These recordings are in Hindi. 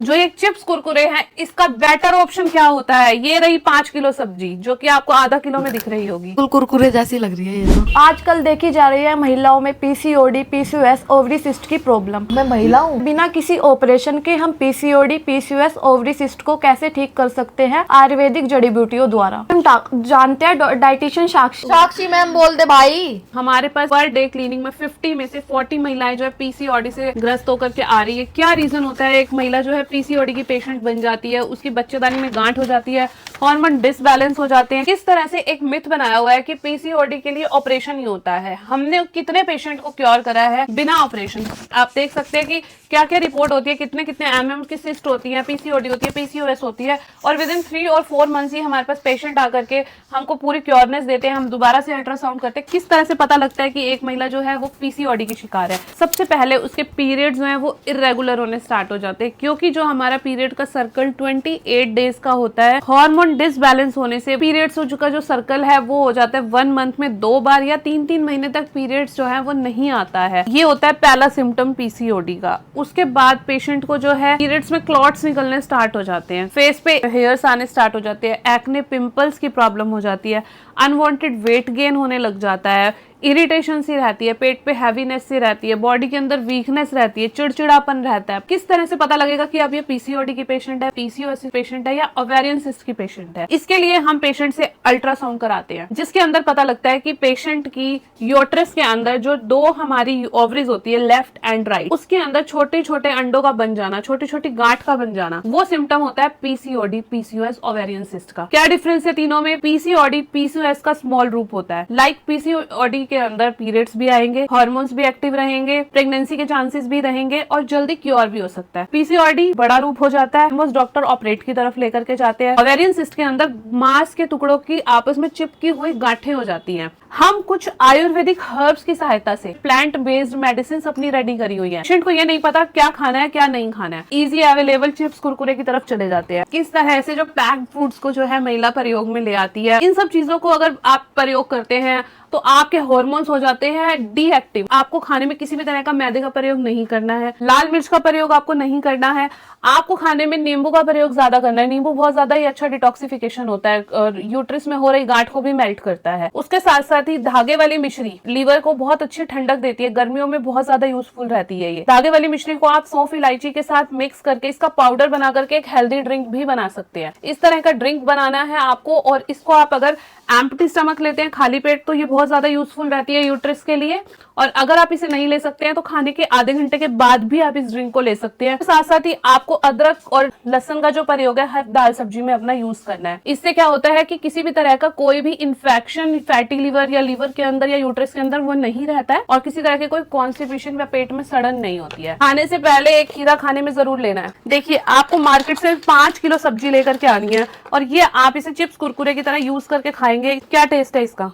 जो ये चिप्स कुरकुरे हैं, इसका बेटर ऑप्शन क्या होता है? ये रही 5 किलो सब्जी जो कि आपको आधा किलो में दिख रही होगी। बिल्कुल कुरकुरे जैसी लग रही है ये तो। आजकल देखी जा रही है महिलाओं में पीसीओडी, पीसीओएस, ओवरी सिस्ट की प्रॉब्लम। मैं महिला हूँ। बिना किसी ऑपरेशन के हम पीसीओडी, पीसीओएस, ओवरी सिस्ट को कैसे ठीक कर सकते हैं आयुर्वेदिक जड़ी बूटियों द्वारा। हम जानते हैं डाइटिशियन साक्षी मैम बोल दे भाई। हमारे पास पर डे क्लिनिक में 50 में से 40 महिलाएं जो है पीसीओडी से ग्रस्त होकर के आ रही है। क्या रीजन होता है? एक महिला जो है पीसीओडी की पेशेंट बन जाती है, उसकी बच्चेदानी में गांठ हो जाती है, हार्मोन डिसबैलेंस हो जाते हैं। किस तरह से एक मिथ बनाया हुआ है कि पीसीओडी के लिए ऑपरेशन ही होता है। हमने कितने पेशेंट को क्योर करा है बिना ऑपरेशन। आप देख सकते हैं कि क्या क्या रिपोर्ट होती है, कितने कितने एमएम की सिस्ट होती है, पीसीओडी होती है, पीसीओएस होती है, और विद इन 3 और 4 मंथ्स ही हमारे पास पेशेंट आकर के हमको पूरी क्योरनेस देते हैं। हम दोबारा से अल्ट्रासाउंड करते हैं। किस तरह से पता लगता है कि एक महिला जो है वो पीसीओडी की शिकार है? सबसे पहले उसके पीरियड्स जो है वो इरेगुलर होने स्टार्ट हो जाते हैं, क्योंकि जो हमारा पीरियड का सर्कल 28 डेज का होता है, हार्मोन डिसबैलेंस होने से पीरियड्स का जो सर्कल है वो हो जाता है 1 मंथ में 2 बार या 3-3 महीने तक पीरियड्स जो है वो नहीं आता है। ये होता है पहला सिम्टम पीसीओडी का। उसके बाद पेशेंट को जो है पीरियड्स में क्लॉट्स निकलने स्टार्ट हो जाते हैं, फेस पे हेयर्स आने स्टार्ट हो जाते हैं, एक्ने पिंपल्स की प्रॉब्लम हो जाती है, अनवांटेड वेट गेन होने लग जाता है, इरिटेशन सी रहती है, पेट पे हैवीनेस सी रहती है, बॉडी के अंदर वीकनेस रहती है, चिड़चिड़ापन रहता है। किस तरह से पता लगेगा कि अब ये पीसीओडी की पेशेंट है, पीसीओएस की पेशेंट है या ओवेरियन सिस्ट की पेशेंट है? इसके लिए हम पेशेंट से अल्ट्रासाउंड कराते हैं, जिसके अंदर पता लगता है कि पेशेंट की यूट्रस के अंदर जो 2 हमारी ओवरीज होती है, लेफ्ट एंड राइट, उसके अंदर छोटे छोटे अंडों का बन जाना, छोटी छोटी गांठ का बन जाना, वो सिम्टम होता है पीसीओडी, पीसीओएस, ओवेरियन सिस्ट का। क्या डिफरेंस है तीनों में? पीसीओडी पीसीओएस का स्मॉल रूप होता है। लाइक पीसीओडी के अंदर पीरियड्स भी आएंगे, हार्मोन्स भी एक्टिव रहेंगे, प्रेगनेंसी के चांसेस भी रहेंगे और जल्दी क्योर भी हो सकता है। पीसीओडी बड़ा रूप हो जाता है, मोस्ट डॉक्टर ऑपरेट की तरफ लेकर के जाते हैं। ओवेरियन सिस्ट के अंदर मांस के टुकड़ों की आपस में चिपकी हुई गांठें हो जाती हैं। हम कुछ आयुर्वेदिक हर्ब्स की सहायता से प्लांट बेस्ड मेडिसिन अपनी रेडी करी हुई है। पेशेंट को ये नहीं पता क्या खाना है क्या नहीं खाना है, इजी अवेलेबल चिप्स कुरकुरे की तरफ चले जाते हैं। किस तरह से जो पैक्ड फूड्स को जो है महिला प्रयोग में ले आती है, इन सब चीजों को अगर आप प्रयोग करते हैं तो आपके हार्मोन्स हो जाते हैं डीएक्टिव। आपको खाने में किसी भी तरह का मैदे का प्रयोग नहीं करना है, लाल मिर्च का प्रयोग आपको नहीं करना है, आपको खाने में नींबू का प्रयोग ज्यादा करना है। नींबू बहुत ज्यादा ही अच्छा डिटॉक्सिफिकेशन होता है और यूट्रस में हो रही गांठ को भी मेल्ट करता है। उसके साथ साथ ही धागे वाली मिश्री लीवर को बहुत अच्छी ठंडक देती है, गर्मियों में बहुत ज्यादा यूजफुल रहती है। ये धागे वाली मिश्री को आप सौंफ इलायची के साथ मिक्स करके इसका पाउडर बना करके एक हेल्दी ड्रिंक भी बना सकते हैं। इस तरह का ड्रिंक बनाना है आपको, और इसको आप अगर एम्प्टी स्टमक लेते हैं, खाली पेट, तो ये बहुत ज्यादा यूजफुल रहती है यूट्रस के लिए। और अगर आप इसे नहीं ले सकते हैं तो खाने के आधे घंटे के बाद भी आप इस ड्रिंक को ले सकते हैं। साथ साथ ही आपको अदरक और लहसुन का जो प्रयोग है हर दाल सब्जी में अपना यूज करना है। इससे क्या होता है कि किसी भी तरह का कोई भी इन्फेक्शन फैटी लिवर या लीवर के अंदर या यूट्रस के अंदर वो नहीं रहता है, और किसी तरह के कोई कॉन्स्टिपेशन या पेट में सड़न नहीं होती है। खाने से पहले एक खीरा खाने में जरूर लेना है। देखिए, आपको मार्केट से 5 किलो सब्जी लेकर के आनी है और ये आप इसे चिप्स कुरकुरे की तरह यूज करके खाएंगे। क्या टेस्ट है इसका,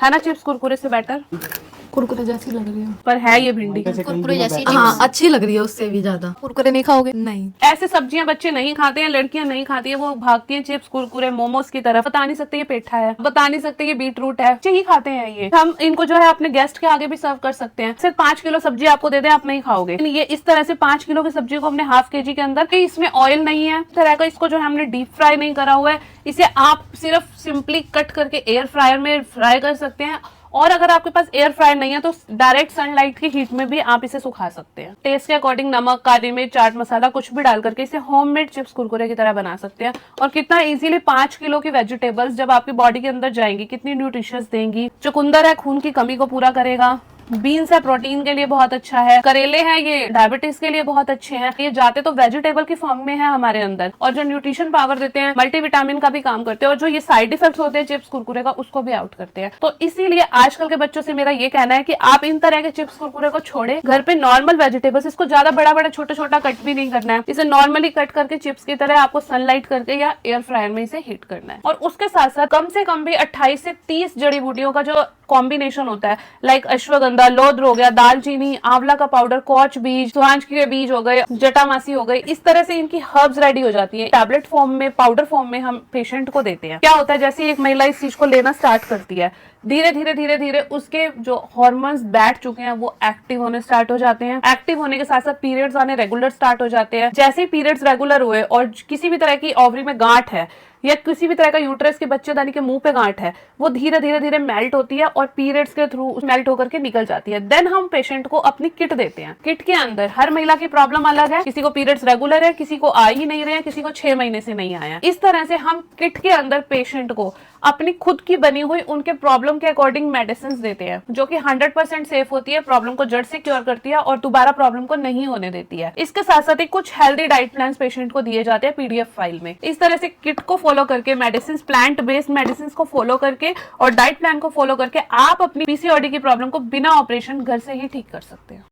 है ना चिप्स कुरकुरे से बेटर? कुरकुरे जैसी लग रही है, पर है ये भिंडी कुरकुरे जैसी। हाँ, अच्छी लग रही है उससे भी ज्यादा। कुरकुरे नहीं खाओगे? नहीं। ऐसे सब्जियां बच्चे नहीं खाते हैं, लड़कियां नहीं खाती है, वो भागती हैं चिप्स कुरकुरे मोमोज की तरफ। बता नहीं सकते ये पेठा है, बता नहीं सकते ये बीट रूट है, बच्चे ही खाते हैं ये। हम इनको जो है अपने गेस्ट के आगे भी सर्व कर सकते हैं। सिर्फ 5 किलो सब्जी आपको दे दें, आप नहीं खाओगे। ये इस तरह से 5 किलो की सब्जी को हमने ½ kg के अंदर, इसमें ऑयल नहीं है, इस तरह का इसको जो है हमने डीप फ्राई नहीं करा हुआ है। इसे आप सिर्फ सिंपली कट करके एयर फ्रायर में फ्राई कर सकते हैं, और अगर आपके पास एयर फ्रायर नहीं है तो डायरेक्ट सनलाइट की हीट में भी आप इसे सुखा सकते हैं। टेस्ट के अकॉर्डिंग नमक, काली मिर्च, चाट मसाला कुछ भी डाल करके इसे होममेड चिप्स कुरकुरे की तरह बना सकते हैं। और कितना इजीली 5 किलो की वेजिटेबल्स जब आपकी बॉडी के अंदर जाएंगी, कितनी न्यूट्रिशियस देंगी। चुकंदर है, खून की कमी को पूरा करेगा। बीन्स है, प्रोटीन के लिए बहुत अच्छा है। करेले हैं, ये डायबिटीज के लिए बहुत अच्छे हैं। ये जाते तो वेजिटेबल की फॉर्म में है हमारे अंदर, और जो न्यूट्रिशन पावर देते हैं, मल्टीविटामिन का भी काम करते हैं, और जो ये साइड इफेक्ट्स होते हैं चिप्स कुरकुरे का, उसको भी आउट करते हैं। तो इसीलिए आजकल के बच्चों से मेरा ये कहना है कि आप इन तरह के चिप्स कुरकुरे को छोड़े, घर पे नॉर्मल वेजिटेबल्स, इसको ज्यादा बड़ा बड़ा छोटा छोटा कट भी नहीं करना है, इसे नॉर्मली कट करके चिप्स की तरह आपको सनलाइट करके या एयर फ्रायर में इसे हीट करना है। और उसके साथ साथ कम से कम भी 28 से 30 जड़ी बूटियों का जो कॉम्बिनेशन होता है, लाइक अश्वगंधा, लौद्र हो गया, दालचीनी, आंवला का पाउडर, कौच बीज, सुहांज के बीज हो गए, जटामासी हो गई, इस तरह से इनकी हर्ब्स रेडी हो जाती है। टैबलेट फॉर्म में, पाउडर फॉर्म में हम पेशेंट को देते हैं। क्या होता है, जैसे एक महिला इस चीज को लेना स्टार्ट करती है, धीरे धीरे धीरे धीरे उसके जो हार्मोन्स बैठ चुके हैं वो एक्टिव होने स्टार्ट हो जाते हैं। एक्टिव होने के साथ साथ पीरियड्स आने रेगुलर स्टार्ट हो जाते हैं। जैसे ही पीरियड्स रेगुलर हुए और किसी भी तरह की ओवरी में गांठ है या किसी भी तरह का यूट्रस के बच्चेदानी के मुंह पे गांठ है, वो धीरे धीरे धीरे मेल्ट होती है और पीरियड्स के थ्रू मेल्ट होकर के निकल जाती है। देन हम पेशेंट को अपनी किट देते हैं। किट के अंदर हर महिला की प्रॉब्लम अलग है, किसी को पीरियड्स रेगुलर है, किसी को आ ही नहीं रहे हैं, किसी को 6 महीने से नहीं आया। इस तरह से हम किट के अंदर पेशेंट को अपनी खुद की बनी हुई उनके प्रॉब्लम के अकॉर्डिंग मेडिसिन देते हैं, जो कि 100% सेफ होती है, प्रॉब्लम को जड़ से क्योर करती है और दोबारा प्रॉब्लम को नहीं होने देती है। इसके साथ साथ ही कुछ हेल्दी डाइट प्लान पेशेंट को दिए जाते हैं पीडीएफ फाइल में। इस तरह से किट को फॉलो करके, मेडिसिन, प्लांट बेस्ड मेडिसिन को फॉलो करके और डाइट प्लान को फॉलो करके आप अपनी पीसीओडी की प्रॉब्लम को बिना ऑपरेशन घर से ही ठीक कर सकते हैं।